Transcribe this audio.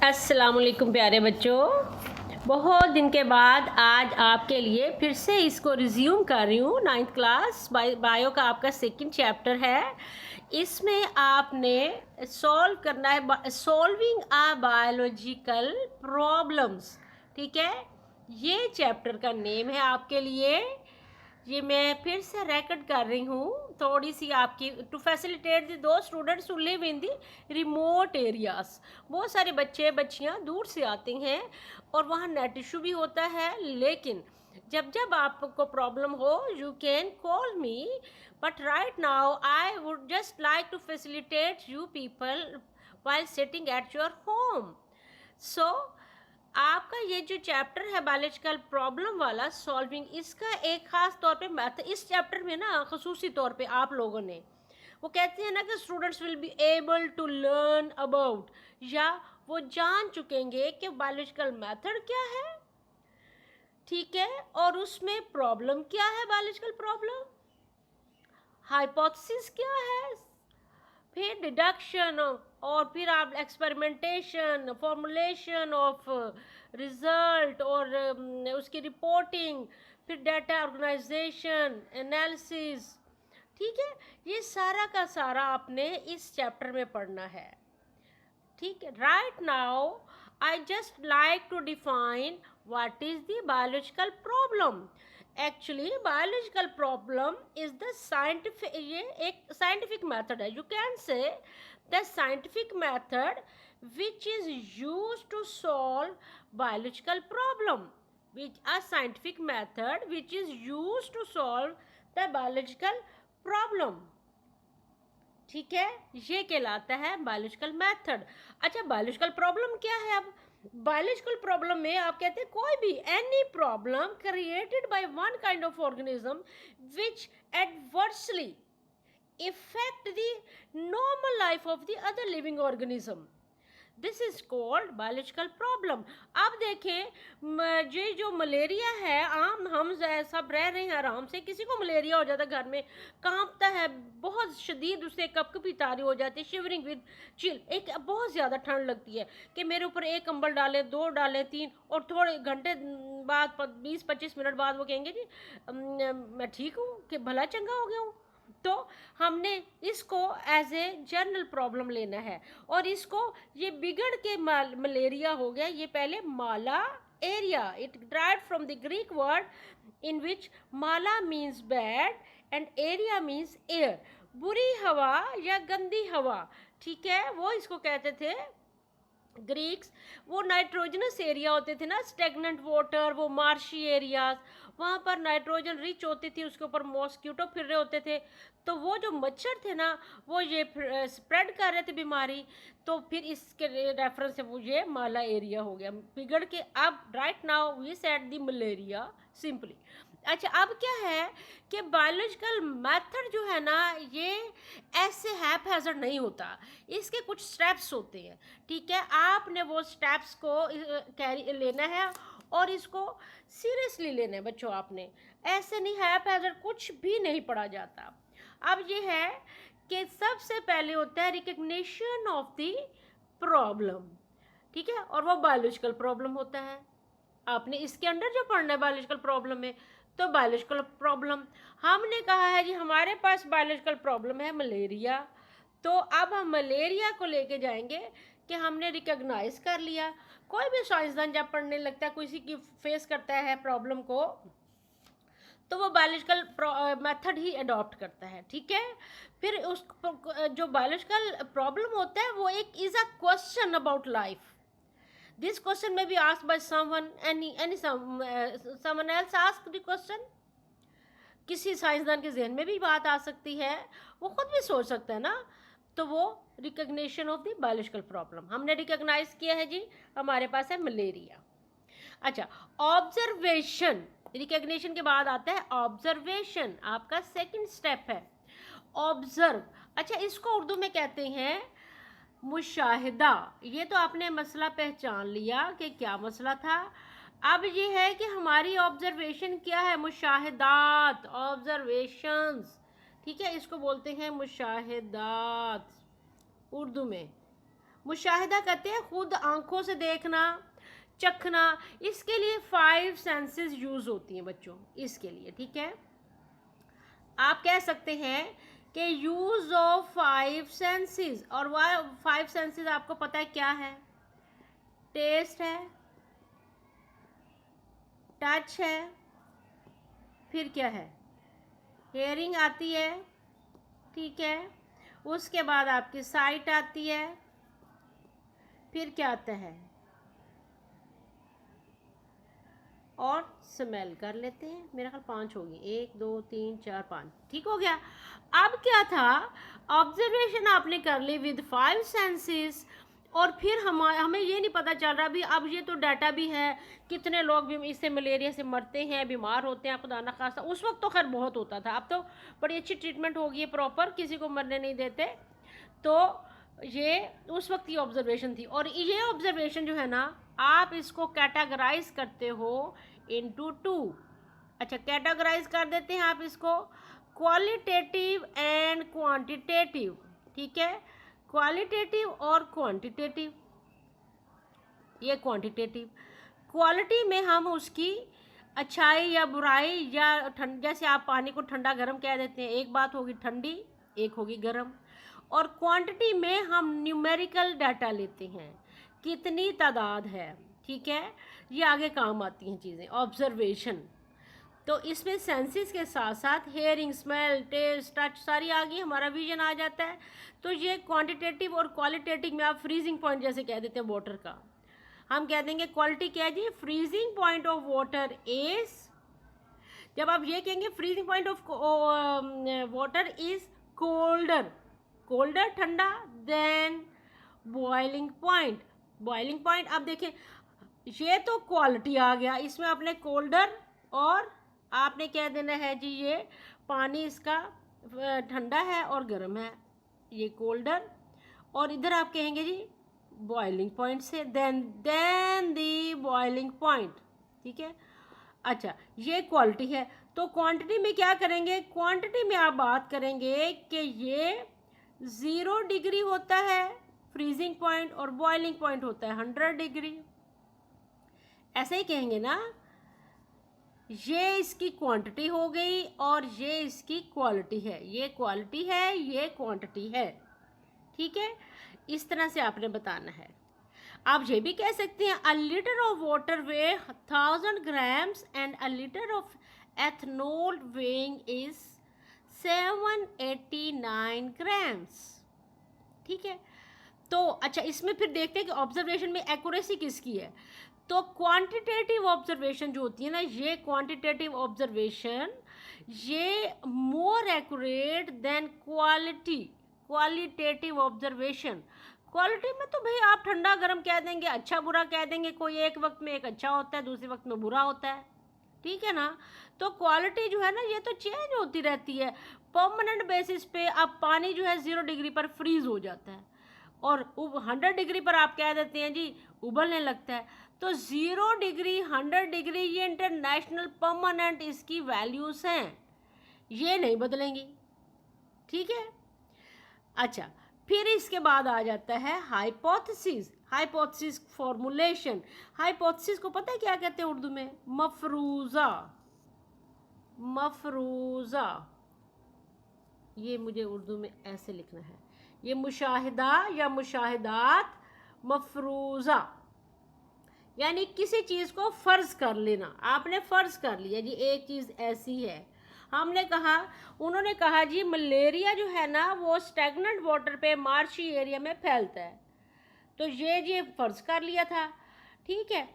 अस्सलाम वालेकुम प्यारे बच्चों। बहुत दिन के बाद आज आपके लिए फिर से इसको रिज्यूम कर रही हूँ। 9th क्लास बायो का आपका सेकंड चैप्टर है। इसमें आपने सॉल्व करना है सॉल्विंग आ बायोलॉजिकल प्रॉब्लम्स। ठीक है, ये चैप्टर का नेम है आपके लिए। ये मैं फिर से रिकॉर्ड कर रही हूँ थोड़ी सी आपकी टू फैसिलिटेट दी दो students who live in the remote areas. बहुत सारे बच्चे बच्चियाँ दूर से आते हैं और वहाँ नेट इशू भी होता है, लेकिन जब जब आपको प्रॉब्लम हो you can call me, but right now I would just like to facilitate you people while sitting at your home. So आपका ये जो चैप्टर है बायोलॉजिकल प्रॉब्लम वाला सॉल्विंग, इसका एक ख़ास तौर पे मैथ इस चैप्टर में ना खसूसी तौर पे आप लोगों ने वो कहते हैं ना कि students will be able to learn about, या वो जान चुकेंगे कि बायोलॉजिकल मेथड क्या है, ठीक है, और उसमें प्रॉब्लम क्या है, बायोलॉजिकल प्रॉब्लम, हाइपोथेसिस क्या है, फिर डिडक्शन, और फिर आप एक्सपेरिमेंटेशन, फॉर्मुलेशन ऑफ रिजल्ट और उसकी रिपोर्टिंग, फिर डाटा ऑर्गेनाइजेशन, एनालिसिस। ठीक है, ये सारा का सारा आपने इस चैप्टर में पढ़ना है। ठीक है, right now I just like to define what is the biological problem. Actually biological problem is the scientific, ये एक साइंटिफिक मेथड है, you can say the scientific method which is used to solve biological problem, which a scientific method which is used to solve the biological problem। ठीक है, ये कहलाता है biological method. अच्छा, biological problem क्या है? अब बायोलॉजिकल प्रॉब्लम में आप कहते हैं कोई भी any problem created by one kind of organism which adversely effect the normal life of the other living organism, this is called biological problem. अब देखें, ये जो मलेरिया है, आम हम सब रह रहे हैं आराम से, किसी को मलेरिया हो जाता है घर में, कांपता है बहुत शदीद, उससे कपकपी तारी हो जाती है, शिवरिंग विद चिल, एक बहुत ज़्यादा ठंड लगती है कि मेरे ऊपर एक कंबल डालें, दो डालें, तीन, और थोड़े घंटे बाद 20-25 मिनट बाद वो कहेंगे जी मैं ठीक हूँ, कि भला चंगा हो गया हूँ। तो हमने इसको एज ए जनरल प्रॉब्लम लेना है, और इसको ये बिगड़ के मलेरिया हो गया, ये पहले mala aria, it derived from the Greek word in which mala means bad and aria means air, बुरी हवा या गंदी हवा। ठीक है, वो इसको कहते थे ग्रीक्स। वो नाइट्रोजनस एरिया होते थे ना, स्टेगनेंट वाटर, वो मार्शी एरियाज, वहाँ पर नाइट्रोजन रिच होती थी, उसके ऊपर मॉस्क्यूटो फिर रहे होते थे, तो वो जो मच्छर थे ना वो ये स्प्रेड कर रहे थे बीमारी, तो फिर इसके रेफरेंस से वो ये माला एरिया हो गया बिगड़ के। अब right now we said the malaria simply. अच्छा, अब क्या है कि बायोलॉजिकल मेथड जो है ना ये ऐसे हैपहैज़र्ड नहीं होता, इसके कुछ स्टेप्स होते हैं। ठीक है, आपने वो स्टेप्स को कैरी लेना है और इसको सीरियसली लेना है बच्चों, आपने ऐसे नहीं हैपहैज़र्ड कुछ भी नहीं पढ़ा जाता। अब ये है कि सबसे पहले होता है रिकग्निशन ऑफ द प्रॉब्लम, ठीक है, और वो बायोलॉजिकल प्रॉब्लम होता है। आपने इसके अंडर जो पढ़ना है बायोलॉजिकल प्रॉब्लम में, तो बायोलॉजिकल प्रॉब्लम हमने कहा है जी हमारे पास बायोलॉजिकल प्रॉब्लम है मलेरिया, तो अब हम मलेरिया को लेके जाएंगे कि हमने रिकग्नाइज कर लिया। कोई भी साइंसदान जब पढ़ने लगता है, किसी की फेस करता है प्रॉब्लम को, तो वो बायोलॉजिकल मेथड ही अडॉप्ट करता है। ठीक है, फिर उस जो बायोलॉजिकल प्रॉब्लम होता है वो एक is a question about life. This question may be asked by someone, someone else ask the question। किसी साइंसदान के जहन में भी बात आ सकती है, वो खुद भी सोच सकता है ना, तो वो recognition of the biological problem हमने रिकग्नाइज किया है जी, हमारे पास है मलेरिया। अच्छा, ऑब्जर्वेशन, रिकग्निशन के बाद आता है ऑब्जर्वेशन, आपका सेकंड स्टेप है ऑब्जर्व। अच्छा, इसको उर्दू में कहते हैं मुशाहिदा। ये तो आपने मसला पहचान लिया कि क्या मसला था। अब ये है कि हमारी ऑब्जर्वेशन क्या है, मुशाहिदात, ऑब्जर्वेशंस। ठीक है, इसको बोलते हैं मुशाहिदात उर्दू में। मुशाहिदा कहते हैं खुद आंखों से देखना, चखना। इसके लिए 5 सेंसेस यूज़ होती हैं बच्चों, इसके लिए, ठीक है। आप कह सकते हैं कि यूज़ ऑफ 5 सेंसेस, और वह 5 सेंसेस आपको पता है क्या है? टेस्ट है, टच है, फिर क्या है? हेयरिंग आती है, ठीक है। उसके बाद आपकी साइट आती है, फिर क्या आता है? और स्मेल कर लेते हैं। मेरा ख्याल 5 होगी, 1 2 3 4 5, ठीक हो गया। अब क्या था? ऑब्जर्वेशन आपने कर ली विद 5 सेंसेस, और फिर हमें ये नहीं पता चल रहा भी, अब ये तो डाटा भी है कितने लोग भी इससे मलेरिया से मरते हैं, बीमार होते हैं, खुदा ना खास्ता। उस वक्त तो खैर बहुत होता था, अब तो बड़ी अच्छी ट्रीटमेंट हो गई है, प्रॉपर किसी को मरने नहीं देते। तो ये उस वक्त की ऑब्जर्वेशन थी, और ये ऑब्जर्वेशन जो है ना, आप इसको कैटेगराइज करते हो इनटू 2। अच्छा, कैटेगराइज कर देते हैं आप इसको क्वालिटेटिव एंड क्वांटिटेटिव, ठीक है। क्वालिटेटिव और क्वांटिटेटिव। ये क्वांटिटेटिव। क्वालिटी में हम उसकी अच्छाई या बुराई या जैसे आप पानी को ठंडा गर्म कह देते हैं, एक बात होगी ठंडी, एक होगी गर्म। और क्वांटिटी में हम न्यूमेरिकल डाटा लेते हैं, कितनी तादाद है, ठीक है। ये आगे काम आती हैं चीज़ें, ऑब्जर्वेशन। तो इसमें सेंसेस के साथ साथ हेयरिंग, स्मेल, टेस्ट, टच सारी आ गई, हमारा विजन आ जाता है। तो ये क्वांटिटेटिव और क्वालिटेटिव में आप फ्रीजिंग पॉइंट जैसे कह देते हैं वाटर का, हम कह देंगे क्वालिटी क्या है जी? Freezing point of water is, जब आप ये कहेंगे freezing point of water is colder, colder ठंडा, then boiling point. Boiling point, अब देखें ये तो क्वालिटी आ गया, इसमें आपने कोल्डर और आपने क्या देना है जी? ये पानी इसका ठंडा है और गर्म है, ये कोल्डर, और इधर आप कहेंगे जी बॉइलिंग पॉइंट से, देन दी बॉइलिंग पॉइंट, ठीक है। अच्छा, ये क्वालिटी है। तो क्वांटिटी में क्या करेंगे? क्वांटिटी में आप बात करेंगे कि ये 0 डिग्री होता है फ्रीजिंग पॉइंट, और बॉइलिंग पॉइंट होता है 100 डिग्री। ऐसे ही कहेंगे ना, ये इसकी क्वांटिटी हो गई और ये इसकी क्वालिटी है, ये क्वालिटी है, ये क्वांटिटी है, ठीक है। इस तरह से आपने बताना है। आप ये भी कह सकते हैं अ litre of water way 1000 grams and a litre of ethanol weighing is 789 grams, ठीक है। तो अच्छा, इसमें फिर देखते हैं कि ऑब्जर्वेशन में एक्यूरेसी किसकी है। तो क्वांटिटेटिव ऑब्जर्वेशन जो होती है ना, ये क्वांटिटेटिव ऑब्जर्वेशन ये more accurate then qualitative observation. Quality में तो भाई आप ठंडा गर्म कह देंगे, अच्छा बुरा कह देंगे, कोई एक वक्त में एक अच्छा होता है, दूसरे वक्त में बुरा होता है, ठीक है ना। तो क्वालिटी जो है ना, ये तो चेंज होती रहती है परमानेंट बेसिस पे। अब पानी जो है 0 डिग्री पर फ्रीज हो जाता है, और 100 डिग्री पर आप कह देते हैं जी उबलने लगता है। तो 0 डिग्री, 100 डिग्री, ये इंटरनेशनल परमानेंट इसकी वैल्यूज़ हैं, ये नहीं बदलेंगी, ठीक है। अच्छा, फिर इसके बाद आ जाता है हाइपोथेसिस। Hypothesis formulation. हाइपोथेसिस को पता है क्या कहते हैं उर्दू में? मफरूज़ा। मफरूज़ा, ये मुझे उर्दू में ऐसे लिखना है, ये मुशाहिदा या मुशाहिदात मफरूज़ा, यानी किसी चीज़ को फ़र्ज़ कर लेना। आपने फ़र्ज़ कर लिया जी एक चीज़ ऐसी है, हमने कहा, उन्होंने कहा जी मलेरिया जो है ना वो स्टैगनेंट वाटर पे मार्शी एरिया में फैलता है, तो ये फ़र्ज़ कर लिया था, ठीक है।